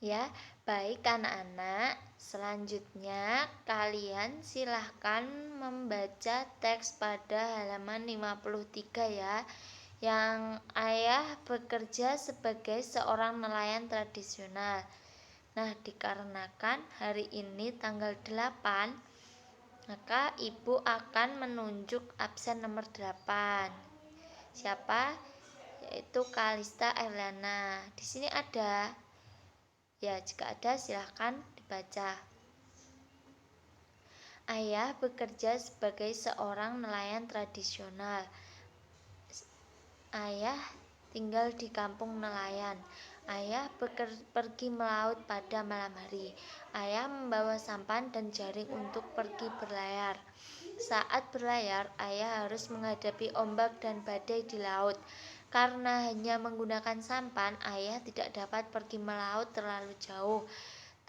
Ya, baik anak-anak. Selanjutnya kalian silahkan membaca teks pada halaman 53 ya. Yang ayah bekerja sebagai seorang nelayan tradisional. Nah, dikarenakan hari ini tanggal 8, maka ibu akan menunjuk absen nomor 8. Siapa? Yaitu Kalista Erlana. Di sini ada. Ya, jika ada silahkan dibaca. Ayah bekerja sebagai seorang nelayan tradisional. Ayah tinggal di kampung nelayan. Ayah pergi melaut pada malam hari. Ayah membawa sampan dan jaring untuk pergi berlayar. Saat berlayar, ayah harus menghadapi ombak dan badai di laut. Karena hanya menggunakan sampan, ayah tidak dapat pergi melaut terlalu jauh.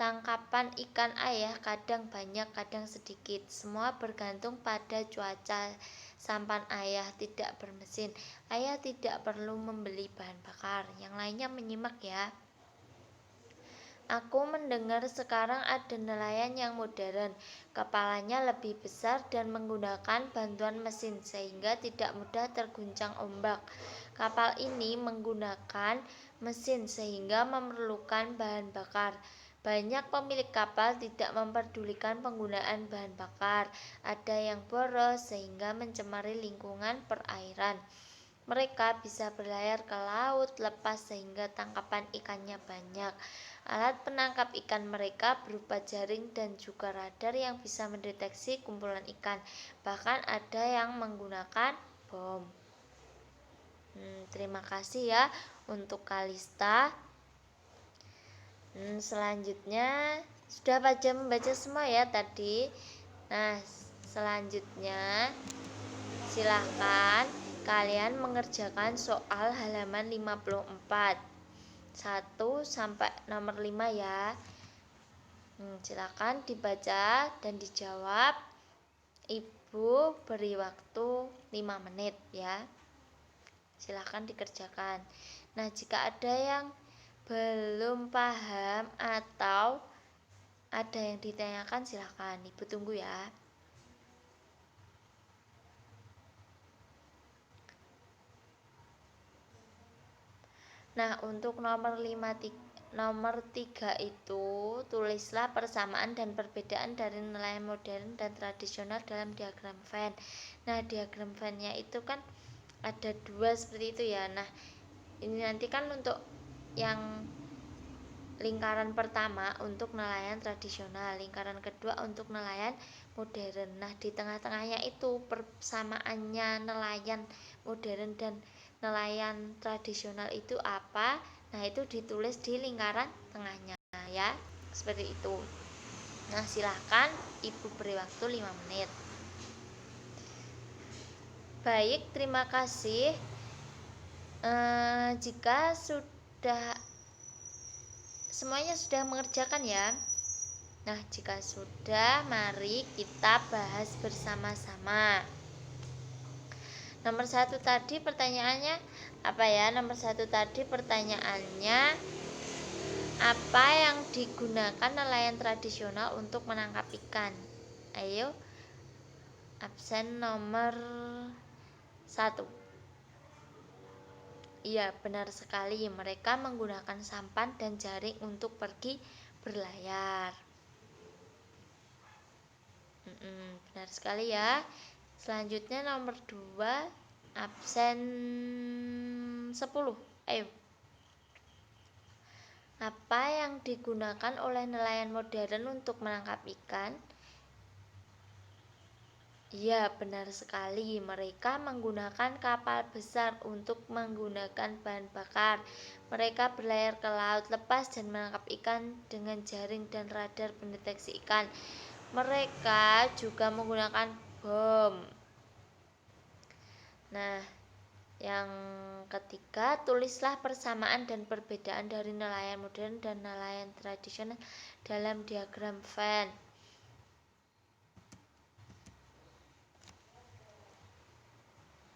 Tangkapan ikan ayah kadang banyak, kadang sedikit. Semua bergantung pada cuaca. Sampan ayah tidak bermesin. Ayah tidak perlu membeli bahan bakar. Yang lainnya menyimak ya. Aku mendengar sekarang ada nelayan yang modern. Kepalanya lebih besar dan menggunakan bantuan mesin sehingga tidak mudah terguncang ombak. Kapal ini menggunakan mesin sehingga memerlukan bahan bakar. Banyak pemilik kapal tidak memperdulikan penggunaan bahan bakar. Ada yang boros sehingga mencemari lingkungan perairan. Mereka bisa berlayar ke laut lepas sehingga tangkapan ikannya banyak. Alat penangkap ikan mereka berupa jaring dan juga radar yang bisa mendeteksi kumpulan ikan. Bahkan ada yang menggunakan bom. Terima kasih ya untuk Kalista. Selanjutnya sudah baca membaca semua ya tadi. Nah, selanjutnya silahkan kalian mengerjakan soal halaman 54 1 sampai nomor 5 ya. Silakan dibaca dan dijawab. Ibu beri waktu 5 menit ya. Silakan dikerjakan. Nah, jika ada yang belum paham atau ada yang ditanyakan silakan. Ibu tunggu ya. Nah, untuk nomor 3 itu tulislah persamaan dan perbedaan dari nelayan modern dan tradisional dalam diagram Venn. Nah, diagram Venn-nya itu kan ada 2 seperti itu ya. Nah, ini nanti kan untuk yang lingkaran pertama untuk nelayan tradisional, lingkaran kedua untuk nelayan modern. Nah, di tengah-tengahnya itu persamaannya nelayan modern dan nelayan tradisional itu apa? Nah, itu ditulis di lingkaran tengahnya ya. Seperti itu. Nah, silahkan Ibu beri waktu 5 menit. Baik, terima kasih. Jika sudah semuanya sudah mengerjakan ya. Nah, jika sudah, mari kita bahas bersama-sama. Nomor 1 tadi pertanyaannya apa ya? Nomor 1 tadi pertanyaannya apa yang digunakan nelayan tradisional untuk menangkap ikan? Ayo, absen nomor 1. Iya, benar sekali. Mereka menggunakan sampan dan jaring untuk pergi berlayar. Benar sekali ya. Selanjutnya nomor 2, absen 10. Ayo. Apa yang digunakan oleh nelayan modern untuk menangkap ikan? Ya, benar sekali. Mereka menggunakan kapal besar untuk menggunakan bahan bakar. Mereka berlayar ke laut lepas dan menangkap ikan dengan jaring dan radar pendeteksi ikan. Mereka juga menggunakan bom. Nah, yang ketiga, tulislah persamaan dan perbedaan dari nelayan modern dan nelayan tradisional dalam diagram Venn.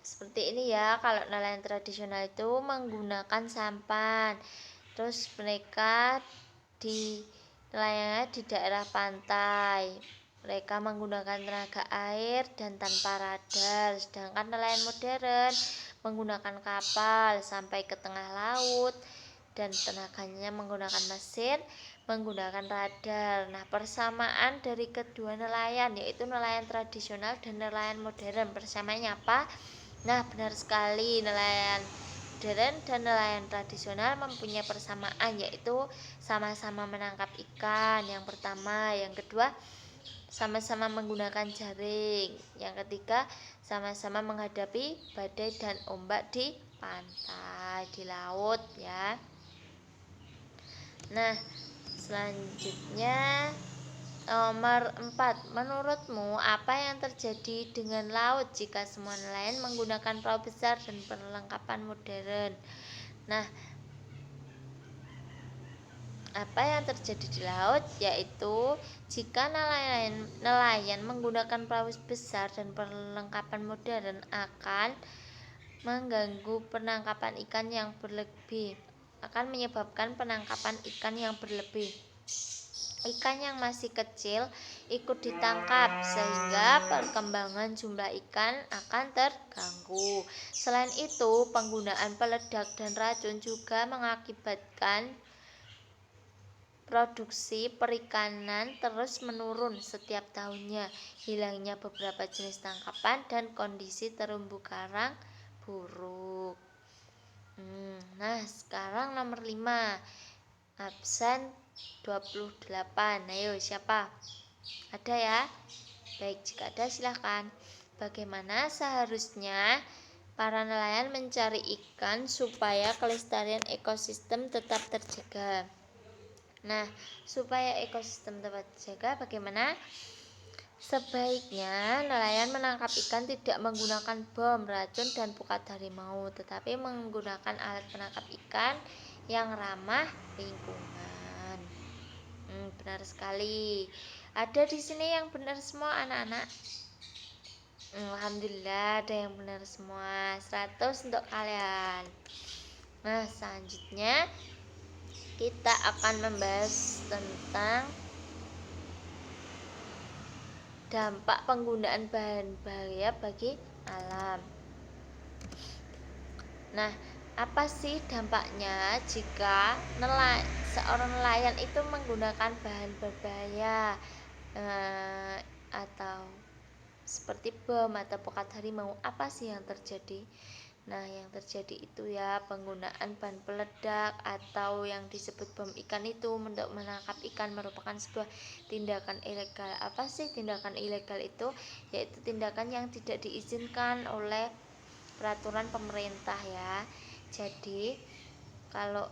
Seperti ini ya, kalau nelayan tradisional itu menggunakan sampan. Terus mereka di daerah pantai. Mereka menggunakan tenaga air dan tanpa radar, sedangkan nelayan modern menggunakan kapal sampai ke tengah laut dan tenaganya menggunakan mesin, menggunakan radar. Nah, persamaan dari kedua nelayan yaitu nelayan tradisional dan nelayan modern. Persamaannya apa? Nah, benar sekali, nelayan modern dan nelayan tradisional mempunyai persamaan, yaitu sama-sama menangkap ikan yang pertama, yang kedua sama-sama menggunakan jaring, yang ketiga sama-sama menghadapi badai dan ombak di pantai, di laut ya. Nah, selanjutnya nomor 4. Menurutmu apa yang terjadi dengan laut jika semua nelayan menggunakan perahu besar dan perlengkapan modern? Nah, apa yang terjadi di laut yaitu jika nelayan menggunakan perahu besar dan perlengkapan modern akan mengganggu penangkapan ikan yang berlebih, akan menyebabkan penangkapan ikan yang berlebih. Ikan yang masih kecil ikut ditangkap sehingga perkembangan jumlah ikan akan terganggu. Selain itu, penggunaan peledak dan racun juga mengakibatkan produksi perikanan terus menurun setiap tahunnya, hilangnya beberapa jenis tangkapan dan kondisi terumbu karang buruk. Nah, sekarang nomor 5. Absen 28. Ayo, siapa? Ada ya? Baik, jika ada silahkan. Bagaimana seharusnya para nelayan mencari ikan supaya kelestarian ekosistem tetap terjaga? Nah, supaya ekosistem tetap terjaga bagaimana? Sebaiknya nelayan menangkap ikan tidak menggunakan bom, racun, dan pukat harimau, tetapi menggunakan alat penangkap ikan yang ramah lingkungan. Benar sekali. Ada di sini yang benar semua anak-anak. Alhamdulillah ada yang benar semua. 100 untuk kalian. Nah, selanjutnya kita akan membahas tentang dampak penggunaan bahan bahaya bagi alam. Nah, apa sih dampaknya jika seorang nelayan itu menggunakan bahan berbahaya atau seperti bom atau pukat harimau? Apa sih yang terjadi? Nah, yang terjadi itu ya penggunaan bahan peledak atau yang disebut bom ikan itu untuk menangkap ikan merupakan sebuah tindakan ilegal. Apa sih tindakan ilegal itu? Yaitu tindakan yang tidak diizinkan oleh peraturan pemerintah ya. Jadi kalau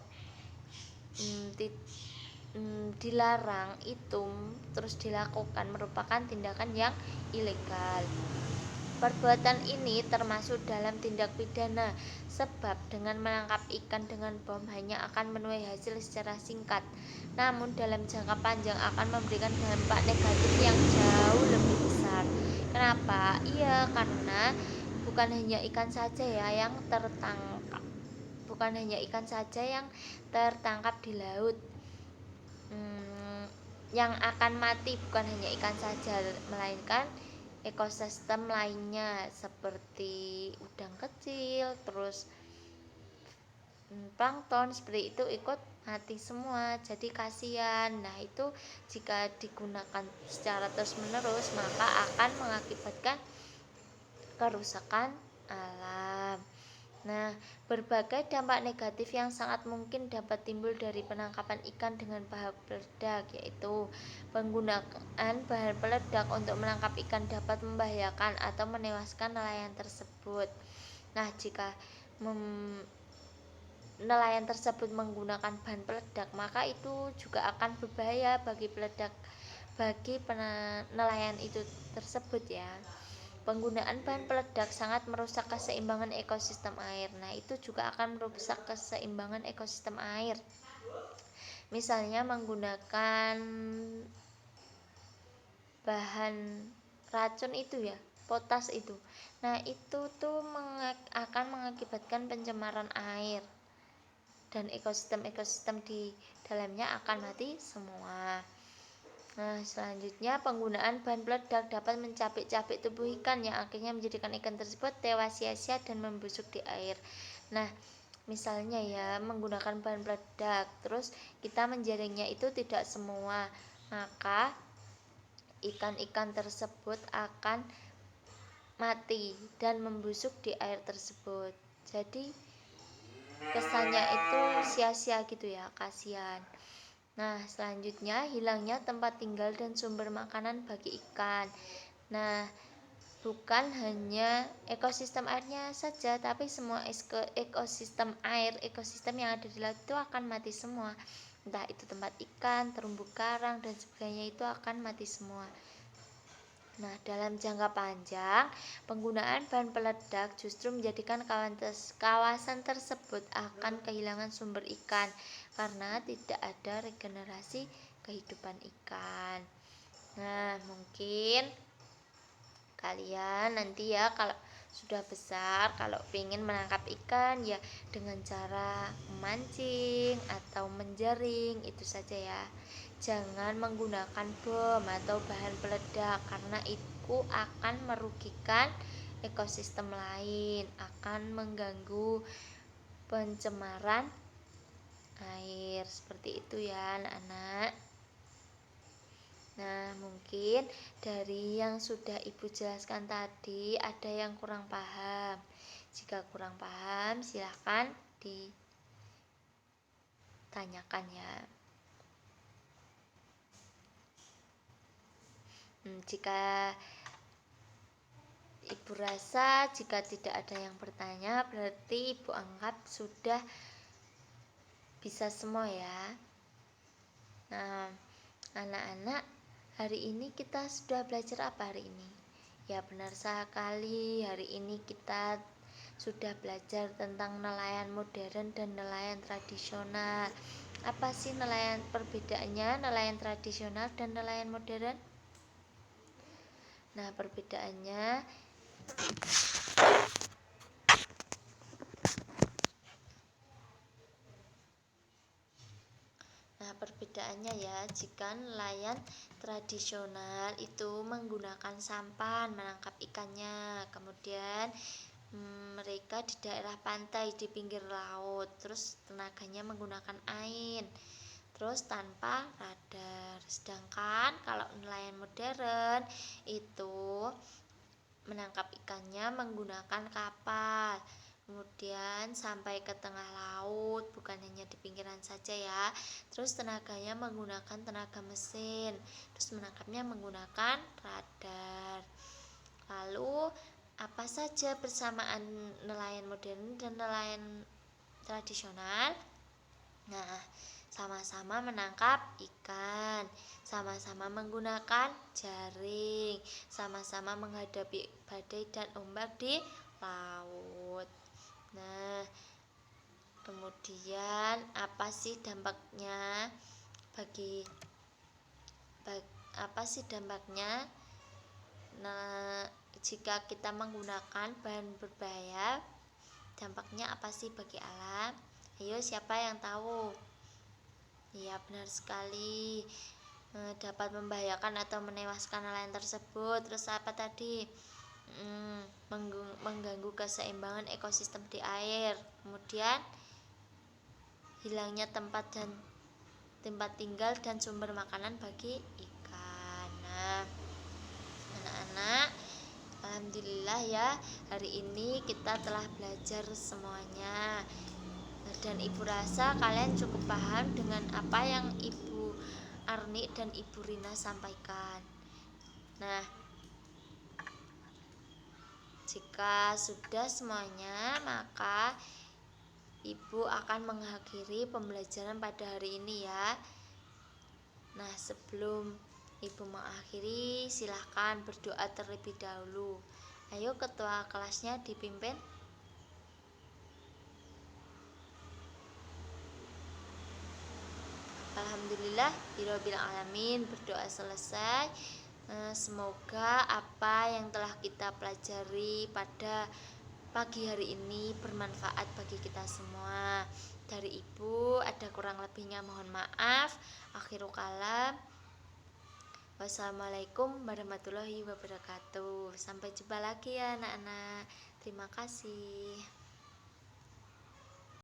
dilarang itu terus dilakukan merupakan tindakan yang ilegal. Perbuatan ini termasuk dalam tindak pidana sebab dengan menangkap ikan dengan bom hanya akan menuai hasil secara singkat, namun dalam jangka panjang akan memberikan dampak negatif yang jauh lebih besar. Kenapa? Iya, karena bukan hanya ikan saja ya yang tertangkap. Bukan hanya ikan saja yang tertangkap di laut. Yang akan mati bukan hanya ikan saja, melainkan ekosistem lainnya seperti udang kecil, terus plankton seperti itu ikut mati semua. Jadi kasihan. Nah, itu jika digunakan secara terus-menerus maka akan mengakibatkan kerusakan alam. Nah, berbagai dampak negatif yang sangat mungkin dapat timbul dari penangkapan ikan dengan bahan peledak, yaitu penggunaan bahan peledak untuk menangkap ikan dapat membahayakan atau menewaskan nelayan tersebut. Nah, jika nelayan tersebut menggunakan bahan peledak, maka itu juga akan berbahaya bagi nelayan itu tersebut ya. Penggunaan bahan peledak sangat merusak keseimbangan ekosistem air. Nah, itu juga akan merusak keseimbangan ekosistem air. Misalnya menggunakan bahan racun itu ya, potas itu. Nah, itu tuh akan mengakibatkan pencemaran air dan ekosistem-ekosistem di dalamnya akan mati semua. Nah, selanjutnya penggunaan bahan peledak dapat mencapik-capik tubuh ikan yang akhirnya menjadikan ikan tersebut tewas sia-sia dan membusuk di air. Nah, misalnya ya menggunakan bahan peledak, terus kita menjaringnya itu tidak semua, maka ikan-ikan tersebut akan mati dan membusuk di air tersebut. Jadi kesannya itu sia-sia gitu ya, kasihan. Nah, selanjutnya hilangnya tempat tinggal dan sumber makanan bagi ikan. Nah, bukan hanya ekosistem airnya saja, tapi semua ekosistem air, ekosistem yang ada di laut itu akan mati semua. Entah itu tempat ikan, terumbu karang, dan sebagainya itu akan mati semua. Nah, dalam jangka panjang, penggunaan bahan peledak justru menjadikan kawasan tersebut akan kehilangan sumber ikan karena tidak ada regenerasi kehidupan ikan. Nah, mungkin kalian nanti ya kalau sudah besar, kalau ingin menangkap ikan ya dengan cara memancing atau menjaring, itu saja ya. Jangan menggunakan bom atau bahan peledak karena itu akan merugikan ekosistem lain, akan mengganggu pencemaran air. Seperti itu ya anak-anak. Nah, mungkin dari yang sudah Ibu jelaskan tadi ada yang kurang paham. Jika kurang paham, silahkan ditanyakan ya. Jika Ibu rasa jika tidak ada yang bertanya, berarti Ibu anggap sudah bisa semua ya. Nah, anak-anak, hari ini kita sudah belajar apa hari ini? Ya benar sekali, hari ini kita sudah belajar tentang nelayan modern dan nelayan tradisional. Apa sih perbedaannya nelayan tradisional dan nelayan modern? Nah, perbedaannya ya, jika nelayan tradisional itu menggunakan sampan menangkap ikannya, kemudian mereka di daerah pantai di pinggir laut, terus tenaganya menggunakan angin, terus tanpa radar. Sedangkan kalau nelayan modern itu menangkap ikannya menggunakan kapal, kemudian sampai ke tengah laut, bukan hanya di pinggiran saja ya. Terus tenaganya menggunakan tenaga mesin, terus menangkapnya menggunakan radar. Lalu apa saja persamaan nelayan modern dan nelayan tradisional? Nah, sama-sama menangkap ikan, sama-sama menggunakan jaring, sama-sama menghadapi badai dan ombak di laut. Nah, kemudian apa sih dampaknya Nah, jika kita menggunakan bahan berbahaya, dampaknya apa sih bagi alam? Ayo, siapa yang tahu? Iya, benar sekali. Dapat membahayakan atau menewaskan nelayan tersebut. Terus apa tadi? Mengganggu keseimbangan ekosistem di air. Kemudian hilangnya tempat tinggal dan sumber makanan bagi ikan. Nah, anak-anak, alhamdulillah ya, hari ini kita telah belajar semuanya. Dan Ibu rasa kalian cukup paham dengan apa yang Ibu Arni dan Ibu Rina sampaikan. Nah, jika sudah semuanya, maka Ibu akan mengakhiri pembelajaran pada hari ini ya. Nah, sebelum Ibu mengakhiri, silahkan berdoa terlebih dahulu. Ayo, ketua kelasnya dipimpin. Alhamdulillah birabbil alamin, berdoa selesai. Semoga apa yang telah kita pelajari pada pagi hari ini bermanfaat bagi kita semua. Dari Ibu ada kurang lebihnya mohon maaf. Akhirul kalam. Wassalamualaikum warahmatullahi wabarakatuh. Sampai jumpa lagi ya anak-anak. Terima kasih.